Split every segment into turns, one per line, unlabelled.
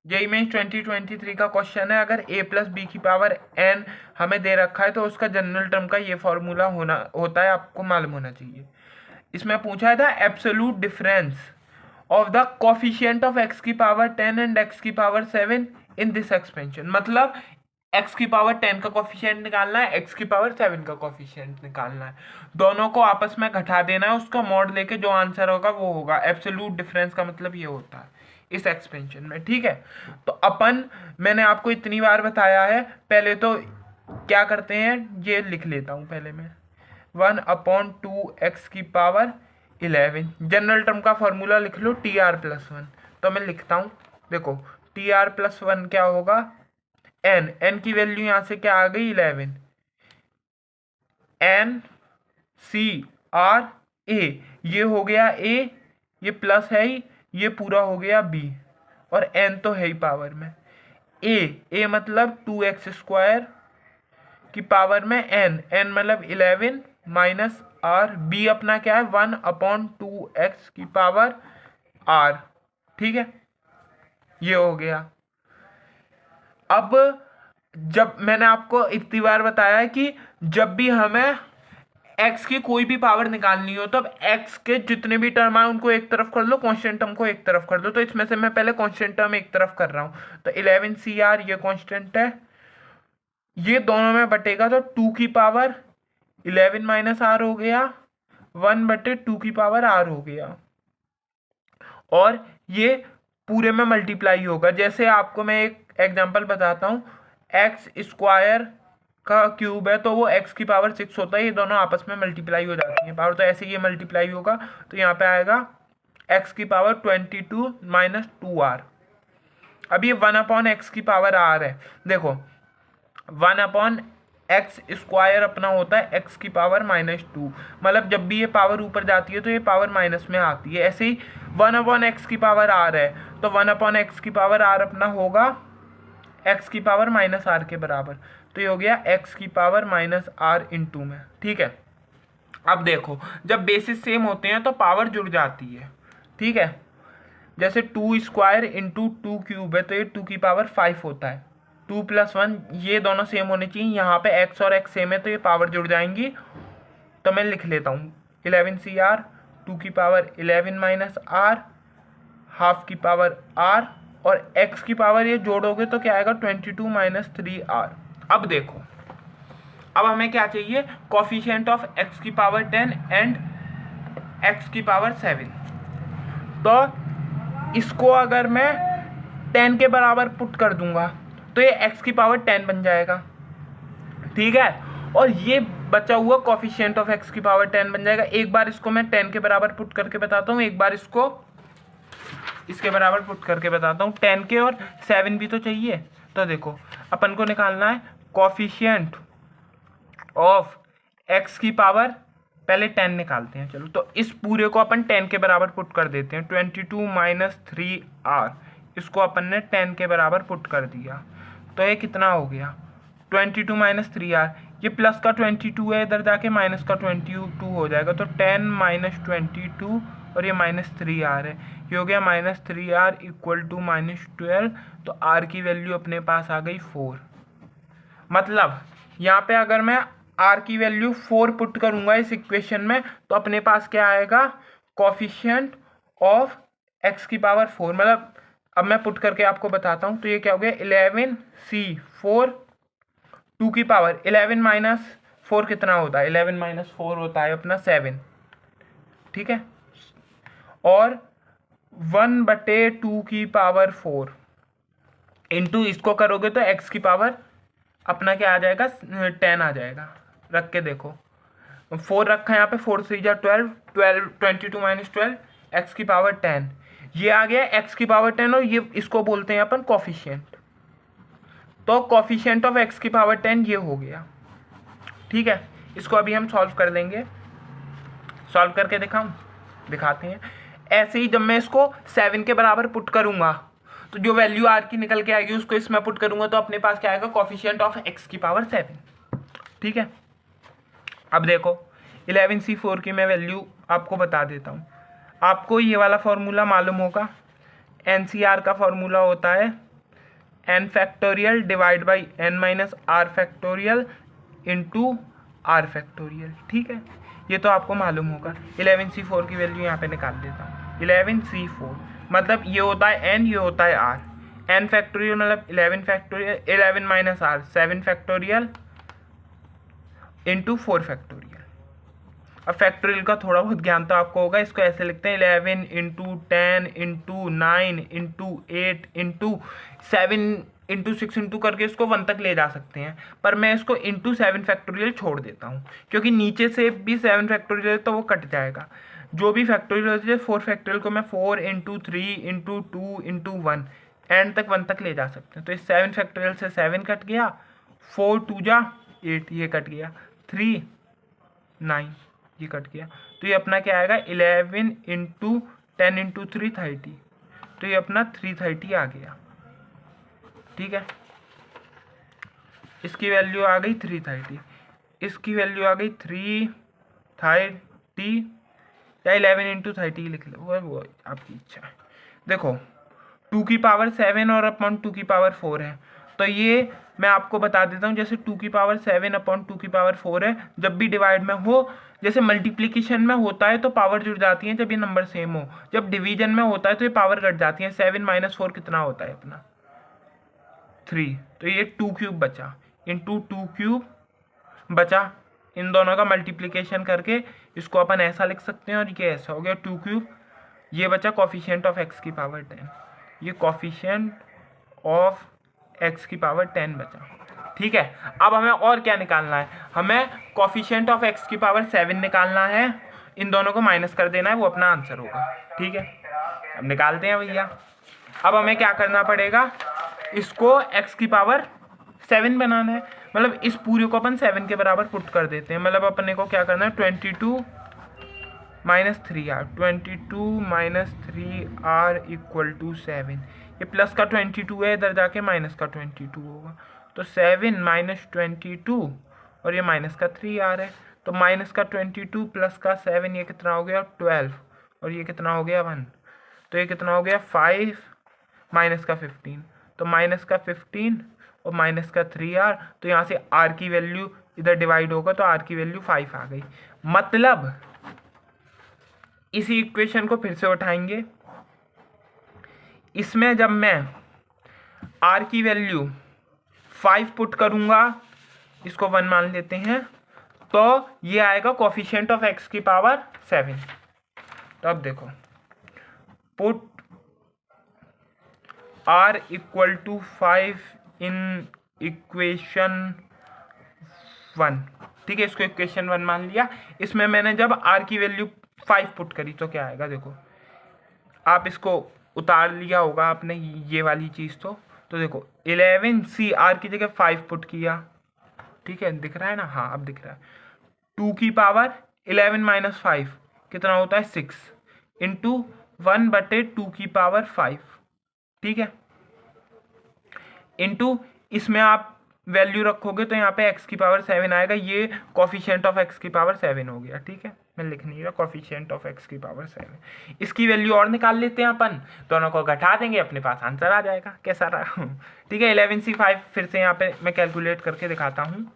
JEE में 2023 का question है। अगर a प्लस बी की पावर n हमें दे रखा है तो उसका जनरल टर्म का ये फॉर्मूला होता है, आपको मालूम होना चाहिए। इसमें पूछा है था absolute difference of the coefficient of x की पावर 10 एंड x की पावर 7 इन दिस एक्सपेंशन। मतलब x की पावर 10 का कोफिशिएंट निकालना है, x की पावर 7 का कोफिशिएंट निकालना है, दोनों को आपस में घटा देना है, उसका मॉड लेके जो आंसर होगा वो होगा। एब्सोल्यूट डिफरेंस का मतलब ये होता है इस एक्सपेंशन में, ठीक है। तो मैंने आपको इतनी बार बताया है, पहले तो क्या करते हैं ये लिख लेता हूँ पहले मैं। 1/2 x की पावर 11, जनरल टर्म का फॉर्मूला लिख लो TR+1। तो मैं लिखता हूँ, देखो TR+1 क्या होगा, n की वैल्यू यहाँ से क्या आ गई 11, NCRA, ये हो गया a, ये प्लस है ही, ये पूरा हो गया b, और n तो है ही पावर में। a मतलब 2x² की पावर में n मतलब 11 माइनस r, b अपना क्या है 1/2x की पावर r, ठीक है, ये हो गया। अब जब मैंने आपको इतनी बार बताया है कि जब भी हमें x की कोई भी पावर निकालनी हो, तो अब x के जितने भी टर्म आए उनको एक तरफ कर लो, कांस्टेंट टर्म को एक तरफ कर दो। तो इसमें से मैं पहले कांस्टेंट टर्म एक तरफ कर रहा हूं, तो 11CR ये कांस्टेंट है, ये दोनों में बटेगा तो 2 की पावर 11 माइनस r हो गया, 1/2 की पावर r हो गया, और ये पूरे में मल्टीप्लाई होगा। जैसे आपको मैं एक एग्जांपल बताता हूँ, x² का क्यूब है तो वो x की पावर 6 होता है, ये दोनों आपस में मल्टीप्लाई हो जाती है पावर, तो ऐसे ये मल्टीप्लाई होगा, तो यहाँ पे आएगा x की पावर 22 माइनस 2r। अब ये 1/x की पावर r है, देखो 1/x² अपना होता है x की पावर -2, मतलब जब भी ये पावर ऊपर जाती है तो ये पावर माइनस में आती है। ऐसे ही 1/x की पावर r है, तो 1/x की पावर r अपना होगा x की पावर -r के बराबर, तो ये हो गया x की पावर -r इंटू में, ठीक है। अब देखो जब बेसिस सेम होते हैं तो पावर जुड़ जाती है, ठीक है। जैसे 2² इंटू 2 क्यूब है तो ये 2 की पावर 5 होता है, 2 + 1 ये दोनों सेम होने चाहिए, यहाँ पे x और x सेम है तो ये पावर जुड़ जाएंगी। तो मैं लिख लेता हूँ 11CR 2 की पावर 11 माइनस r, हाफ की पावर r, और x की पावर ये जोड़ोगे तो क्या आएगा 22 माइनस 3r। अब देखो, अब हमें क्या चाहिए, कोफिशिएंट ऑफ x की पावर 10 एंड x की पावर 7। तो इसको अगर मैं 10 के बराबर पुट कर दूंगा तो ये x की पावर 10 बन जाएगा, ठीक है, और ये बचा हुआ कोफिशिएंट ऑफ x की पावर 10 बन जाएगा। एक बार इसको मैं 10 के बराबर पुट करके बताता हूँ, एक बार इसको इसके बराबर पुट करके बताता हूँ, 10 के और 7 भी तो चाहिए। तो देखो अपन को निकालना है कोफिशिएंट ऑफ x की पावर, पहले 10 निकालते हैं, चलो। तो इस पूरे को अपन 10 के बराबर पुट कर देते हैं, 22 माइनस 3r, इसको अपन ने 10 के बराबर पुट कर दिया, तो ये कितना हो गया 22 माइनस 3r, ये प्लस का 22 है, इधर जाके माइनस का 22 हो जाएगा, तो 10 माइनस 22 और ये -3r है, ये हो गया -3r इक्वल टू -12। तो r की वैल्यू अपने पास आ गई 4। मतलब यहाँ पे अगर मैं r की वैल्यू 4 पुट करूंगा इस इक्वेशन में तो अपने पास क्या आएगा, कोफिशिएंट ऑफ x की पावर 4। मतलब अब मैं पुट करके आपको बताता हूँ, तो ये क्या हो गया 11C4 2 की पावर 11 माइनस 4 कितना होता है, 11 माइनस 4 होता है अपना 7, ठीक है, और 1/2 की पावर 4 इंटू इसको करोगे तो x की पावर अपना क्या आ जाएगा 10 आ जाएगा। रख के देखो 4 रखा है यहाँ पे, 4 3 जा 12, 22 माइनस 12, x की पावर 10, ये आ गया x की पावर 10, और ये इसको बोलते हैं अपन कोफिशिएंट। तो कोफिशिएंट ऑफ x की पावर 10 ये हो गया, ठीक है। इसको अभी हम सॉल्व कर लेंगे, सॉल्व करके दिखाते हैं। ऐसे ही जब मैं इसको 7 के बराबर पुट करूंगा तो जो वैल्यू r की निकल के आएगी उसको इसमें पुट करूंगा तो अपने पास क्या आएगा, कोफिशिएंट ऑफ x की पावर 7, ठीक है। अब देखो 11C4 की मैं वैल्यू आपको बता देता हूँ। आपको ये वाला फॉर्मूला मालूम होगा, NCR का फॉर्मूला होता है n factorial divide by n minus r factorial into r factorial. ठीक है, ये तो आपको मालूम होगा। 11c4 की वैल्यू यहाँ पे निकाल देता हूँ। 11c4 मतलब ये होता है n, ये होता है r। n फैक्टोरियल मतलब 11 factorial, 11 minus r 7 factorial into 4 factorial. अब फैक्टोरियल का थोड़ा बहुत ज्ञान तो आपको होगा। इसको ऐसे लिखते हैं 11 into 10 into 9 into 8 into 7 into 6 into करके इसको 1 तक ले जा सकते हैं, पर मैं इसको इंटू 7 फैक्टोरियल छोड़ देता हूँ, क्योंकि नीचे से भी 7 फैक्टोरियल तो वो कट जाएगा। जो भी फैक्टोरियल होती है 4 फैक्टोरियल को मैं 4 इंटू 3 इंटू 2 इंटू 1 एंड तक 1 तक ले जा सकते हैं। तो इस 7 फैक्टोरियल से 7 कट गया, 4 2 जा 8 ये कट गया, 3 9 ये कट गया। तो ये अपना क्या आएगा 11 इंटू 10 इंटू 3 30। तो ये अपना 330 आ गया। ठीक है, इसकी वैल्यू आ गई 330, इसकी वैल्यू आ गई 330 या 11 इंटू 30 लिख लो, वो आपकी इच्छा है। देखो 2 की पावर 7 और अपॉन 2 की पावर 4 है, तो ये मैं आपको बता देता हूँ। जैसे 2 की पावर 7 अपॉन 2 की पावर 4 है, जब भी डिवाइड में हो, जैसे मल्टीप्लिकेशन में होता है तो पावर जुड़ जाती है जब ये नंबर सेम हो, जब डिवीजन में होता है तो ये पावर घट जाती है। 7 माइनस 4 कितना होता है अपना 3, तो ये 2 क्यूब बचा इंटू 2 क्यूब बचा। इन दोनों का मल्टीप्लिकेशन करके इसको अपन ऐसा लिख सकते हैं, और ये ऐसा हो गया 2 क्यूब। ये बचा कॉफिशिएंट ऑफ x की पावर 10, ये कॉफिशिएंट ऑफ x की पावर 10 बचा। ठीक है, अब हमें और क्या निकालना है, हमें कॉफिशिएंट ऑफ x की पावर 7 निकालना है। इन दोनों को माइनस कर देना है, वो अपना आंसर होगा। ठीक है, अब निकालते हैं भैया। अब हमें क्या करना पड़ेगा, इसको x की पावर 7 बनाना है, मतलब इस पूरे को अपन 7 के बराबर पुट कर देते हैं। मतलब अपने को क्या करना है 22 minus 3r, 22 minus 3r equal to 7। ये प्लस का 22 है, इधर जाके माइनस का 22 होगा, तो 7 माइनस 22 और ये माइनस का 3r है, तो माइनस का 22 प्लस का 7 ये कितना हो गया 12, और ये कितना हो गया 1, तो ये कितना हो गया 5 माइनस का 15, तो माइनस का 15 और माइनस का 3r, तो यहाँ से r की वैल्यू इधर डिवाइड होगा तो r की वैल्यू 5 आ गई। मतलब इसी इक्वेशन को फिर से उठाएंगे, इसमें जब मैं r की वैल्यू 5 पुट करूंगा, इसको 1 मान लेते हैं, तो ये आएगा कोफिशिएंट ऑफ x की पावर 7। तो अब देखो put r equal to 5 in equation 1। ठीक है, इसको इक्वेशन 1 मान लिया। इसमें मैंने जब r की वैल्यू 5 पुट करी तो क्या आएगा, देखो आप इसको उतार लिया होगा आपने ये वाली चीज़, तो देखो 11c r की जगह 5 पुट किया। ठीक है, दिख रहा है ना, हाँ अब दिख रहा है। 2 की पावर 11 माइनस 5 कितना होता है 6 इंटू 1/2 की पावर 5। ठीक है, इंटू इसमें आप वैल्यू रखोगे तो यहाँ पे x की पावर 7 आएगा, ये कोफिशिएंट ऑफ x की पावर 7 हो गया। ठीक है, मैं लिख नहीं रहा, कोफिशिएंट ऑफ x की पावर 7। इसकी वैल्यू और निकाल लेते हैं अपन, दोनों को घटा देंगे, अपने पास आंसर आ जाएगा। कैसा रहा? ठीक है, 11c5 फिर से यहाँ पे मैं कैलकुलेट करके दिखाता हूँ।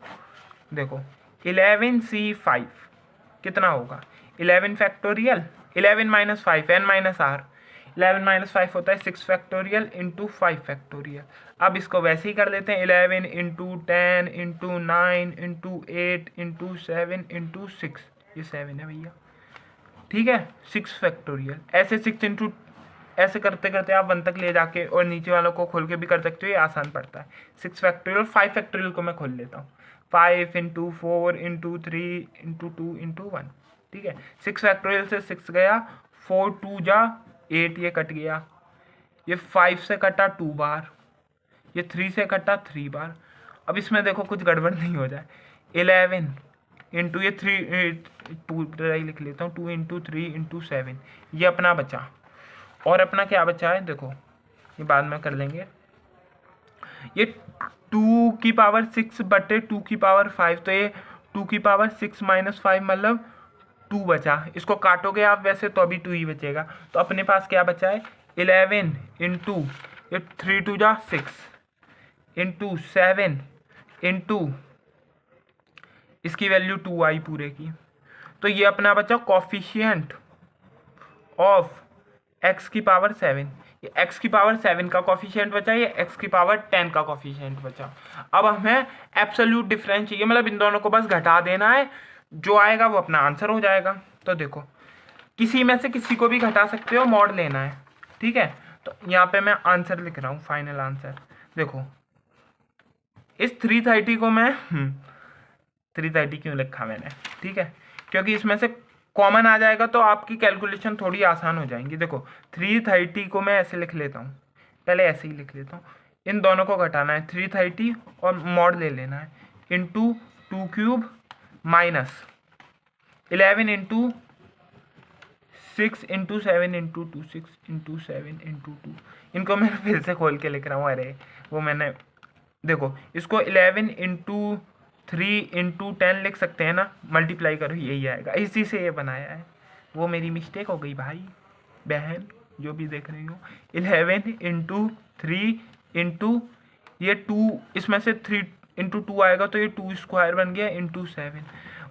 देखो 11c5 कितना होगा 11 factorial, 11 minus 5 n minus r, 11 minus 5 होता है 6 फैक्टोरियल इंटू 5 फैक्टोरियल। अब इसको वैसे ही कर लेते हैं 11 into 10 into 9 into 8 into 7 into 6, ये 7 है भैया। ठीक है, 6 फैक्टोरियल, ऐसे 6 इंटू ऐसे करते करते आप 1 तक ले जाके और नीचे वालों को खोल के भी कर सकते हो, ये आसान पड़ता है। 6 फैक्टोरियल, 5 फैक्टोरियल को मैं खोल लेता हूँ, 5 इंटू 4 इंटू 3 इंटू 2 इंटू 1। ठीक है, 6 फैक्टोरियल से 6 गया, 4 2 जा 8, ये कट गया, ये 5 से कटा 2 बार, ये 3 से कटा 3 बार। अब इसमें देखो कुछ गड़बड़ नहीं हो जाए, 11 इंटू ये 2 लिख लेता हूँ, 2 इंटू 3 इंटू 7, ये अपना बचा। और अपना क्या बचा है देखो, ये बाद में कर लेंगे, ये 2 की पावर 6/2 की पावर 5, तो ये 2 की पावर 6 माइनस 5 मतलब 2 बचा। इसको काटोगे आप वैसे तो अभी 2 ही बचेगा, तो अपने पास क्या बचा है 11 इंटू ये 3 2 जा 6, इंटू 7 इंटू इसकी वैल्यू 2 आई पूरे की। तो ये अपना बचा कॉफिशिएंट ऑफ x की पावर 7। ये x की पावर 7 का कॉफिशिएंट बचा, ये x की पावर 10 का कॉफिशिएंट बचा। अब हमें एब्सोल्यूट डिफरेंस चाहिए, मतलब इन दोनों को बस घटा देना है, जो आएगा वो अपना आंसर हो जाएगा। तो देखो किसी में से किसी को भी घटा सकते हो, मॉड लेना है, ठीक है। तो यहाँ पे मैं आंसर लिख रहा हूँ, फाइनल आंसर। देखो इस 330 को मैं 330 क्यों लिखा मैंने, ठीक है, क्योंकि इसमें से कॉमन आ जाएगा तो आपकी कैलकुलेशन थोड़ी आसान हो जाएंगी। देखो 330 को मैं ऐसे लिख लेता हूँ, पहले ऐसे ही लिख लेता हूँ। इन दोनों को घटाना है 330 और मॉड ले लेना है, into 2 cube minus 11 into 6 into 7 into 2, 6 into 7 into 2। इनको मैं फिर से खोल के लिख रहा हूँ, अरे वो मैंने, देखो इसको 11 इंटू 3 इंटू 10 लिख सकते हैं ना, मल्टीप्लाई करो यही आएगा, इसी से ये बनाया है। वो मेरी मिस्टेक हो गई भाई बहन, जो भी देख रही हो। 11 इंटू 3 इंटू ये 2, इसमें से 3 इंटू 2 आएगा तो ये 2 स्क्वायर बन गया इंटू 7।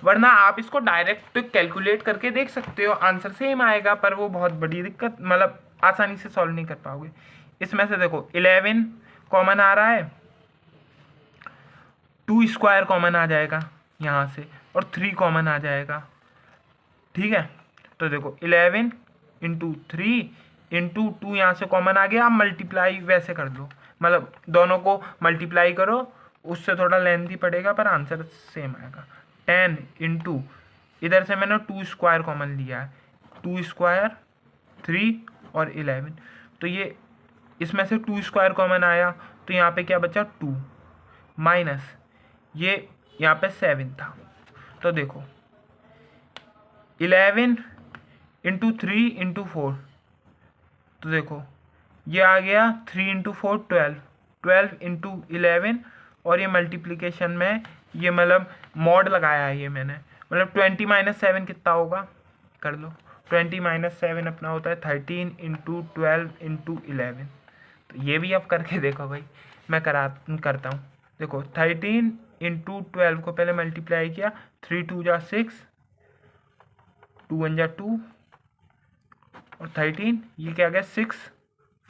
वरना आप इसको डायरेक्ट कैलकुलेट करके देख सकते हो, आंसर सेम आएगा, पर वो बहुत बड़ी दिक्कत, मतलब आसानी से सॉल्व नहीं कर पाओगे। इसमें से देखो 11 कॉमन आ रहा है, 2 स्क्वायर कॉमन आ जाएगा यहाँ से, और 3 कॉमन आ जाएगा, ठीक है। तो देखो 11 इंटू 3 इंटू 2 यहाँ से कॉमन आ गया। आप मल्टीप्लाई वैसे कर लो, मतलब दोनों को मल्टीप्लाई करो, उससे थोड़ा लेंथी पड़ेगा पर आंसर सेम आएगा। 10 इंटू इधर से मैंने 2 स्क्वायर कॉमन लिया है, 2 स्क्वायर 3 और 11, तो ये इसमें से 2 स्क्वायर कॉमन आया तो यहाँ पे क्या बचा 2 माइनस ये यहाँ पे 7 था। तो देखो 11 इंटू 3 इंटू 4, तो देखो ये आ गया 3 इंटू 4 12, 12 इंटू 11, और ये मल्टीप्लिकेशन में ये मतलब मॉड लगाया है ये मैंने, मतलब 20 माइनस 7 कितना होगा कर लो। 20 माइनस 7 अपना होता है 13 इंटू 12 इंटू 11। तो ये भी आप करके देखो भाई, मैं करता हूँ। देखो 13 इंटू 12 को पहले मल्टीप्लाई किया, 3 2 जा 6, 2 1 जा 2 और 13, ये क्या गया 6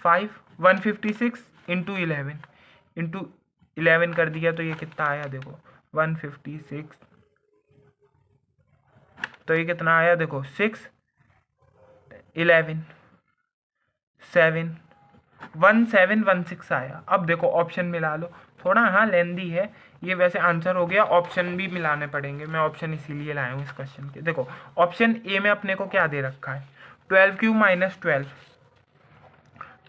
5 156 इंटू 11 कर दिया, तो ये कितना आया देखो 156, तो ये कितना आया देखो 6 11 7 1716 आया। अब देखो ऑप्शन मिला लो, थोड़ा हाँ लेंदी है ये, वैसे आंसर हो गया। ऑप्शन भी मिलाने पड़ेंगे, मैं ऑप्शन इसीलिए लाया हूँ इस क्वेश्चन के। देखो ऑप्शन ए में अपने को क्या दे रखा है, 12 क्यूब माइनस 12,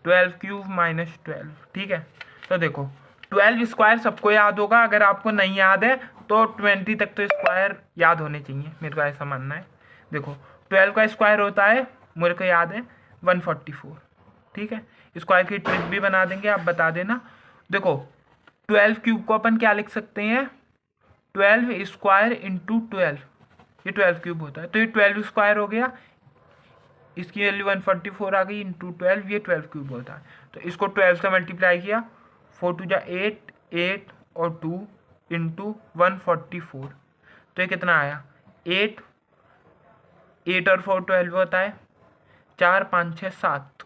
12 क्यूब माइनस 12, ठीक है। तो देखो 12 स्क्वायर सबको याद होगा, अगर आपको नहीं याद है तो 20 तक तो स्क्वायर याद होने चाहिए, मेरे को ऐसा मानना है। देखो 12 का स्क्वायर होता है, मेरे को याद है 144, ठीक है। स्क्वायर की ट्रिक भी बना देंगे, आप बता देना। देखो 12 क्यूब को अपन क्या लिख सकते हैं, 12 स्क्वायर इंटू 12, ये 12 क्यूब होता है, तो ये 12 स्क्वायर हो गया, इसकी वैल्यू 144 आ गई, इंटू 12 ये 12 क्यूब होता है। तो इसको 12 से मल्टीप्लाई किया, 4 2 जा 8, 8 और 2 इंटू 144, तो ये कितना आया 8 और 4 12 होता है, 4 5 6 7,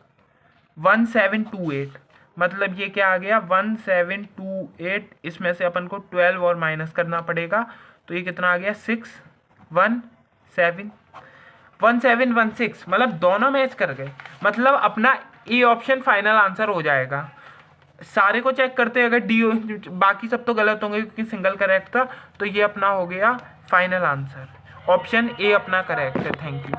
1728, मतलब ये क्या आ गया 1728। इसमें से अपन को 12 और माइनस करना पड़ेगा, तो ये कितना आ गया 1716, मतलब दोनों मैच कर गए, मतलब अपना ए ऑप्शन फाइनल आंसर हो जाएगा। सारे को चेक करते हैं, अगर डी बाकी सब तो गलत होंगे क्योंकि सिंगल करेक्ट था, तो ये अपना हो गया फाइनल आंसर, ऑप्शन ए अपना करेक्ट है। Thank you.